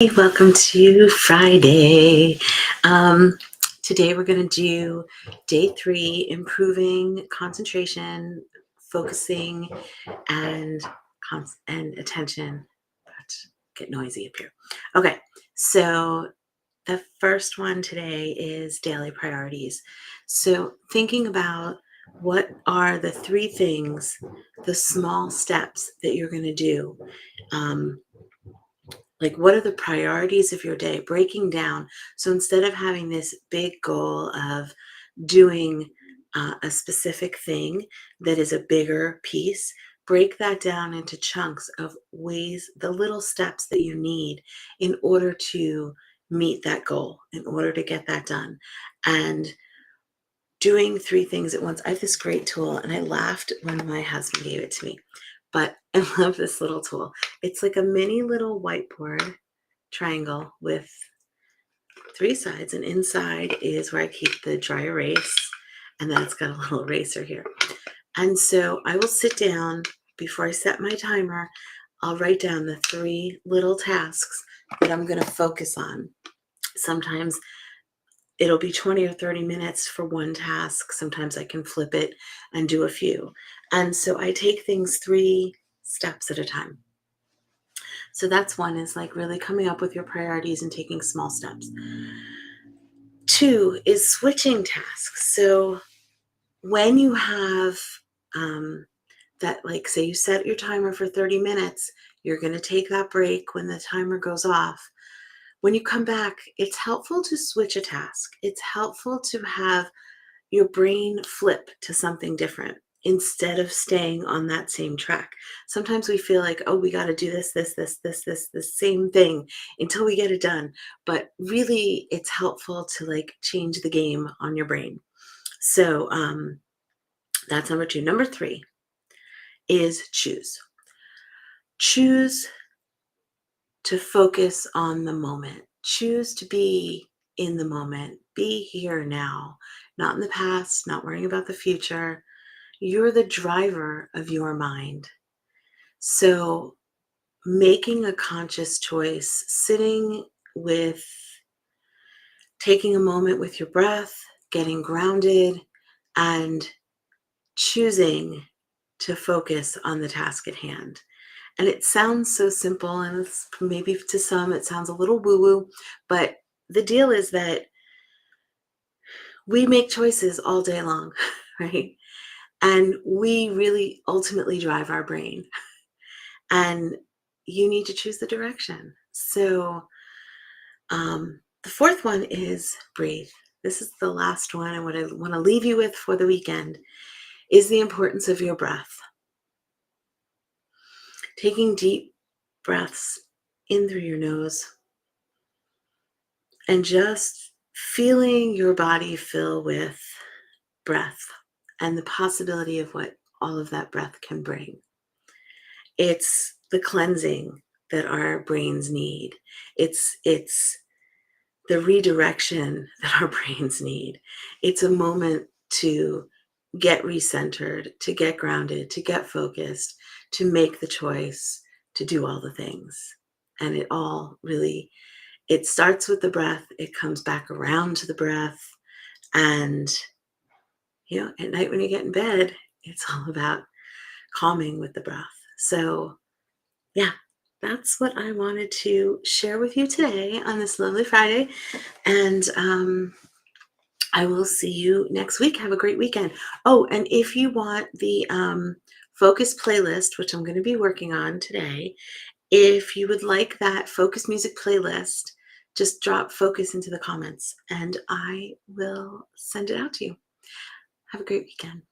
Hey, welcome to Friday. Today we're going to do day 3, improving concentration, focusing, and and attention. Get noisy up here. Okay, so the first one today is daily priorities. So thinking about what are the 3 things, the small steps that you're going to do. Um, like, what are the priorities of your day? Breaking down. So instead of having this big goal of doing a specific thing that is a bigger piece, break that down into chunks of ways, the little steps that you need in order to meet that goal, in order to get that done. And doing 3 things at once. I have this great tool, and I laughed when my husband gave it to me, but I love this little tool. It's like a mini little whiteboard triangle with 3 sides, and inside is where I keep the dry erase, and then it's got a little eraser here. And so I will sit down before I set my timer. I'll write down the 3 little tasks that I'm going to focus on. Sometimes it'll be 20 or 30 minutes for one task. Sometimes I can flip it and do a few. And so I take things 3 steps at a time. So that's one, is like really coming up with your priorities and taking small steps. 2 is switching tasks. So when you have that, like, say you set your timer for 30 minutes, you're going to take that break when the timer goes off. When you come back, it's helpful to switch a task. It's helpful to have your brain flip to something different instead of staying on that same track. Sometimes we feel like, oh, we got to do this same thing until we get it done. But really, it's helpful to like change the game on your brain. So that's number 2. Number 3 is choose. Choose to focus on the moment. Choose to be in the moment. Be here now, not in the past, not worrying about the future. You're the driver of your mind. So making a conscious choice, sitting with, taking a moment with your breath, getting grounded, and choosing to focus on the task at hand. And it sounds so simple, and maybe to some it sounds a little woo-woo, but the deal is that we make choices all day long, right? And we really ultimately drive our brain. And you need to choose the direction. So the 4th one is breathe. This is the last one, and what I want to leave you with for the weekend is the importance of your breath. Taking deep breaths in through your nose and just feeling your body fill with breath and the possibility of what all of that breath can bring. It's the cleansing that our brains need. It's the redirection that our brains need. It's a moment to get recentered, to get grounded, to get focused, to make the choice, to do all the things. And it all really, it starts with the breath, it comes back around to the breath. And, at night when you get in bed, it's all about calming with the breath. So, yeah, that's what I wanted to share with you today on this lovely Friday. And I will see you next week. Have a great weekend. Oh, and if you want the focus playlist, which I'm going to be working on today, if you would like that focus music playlist, just drop focus into the comments and I will send it out to you. Have a great weekend.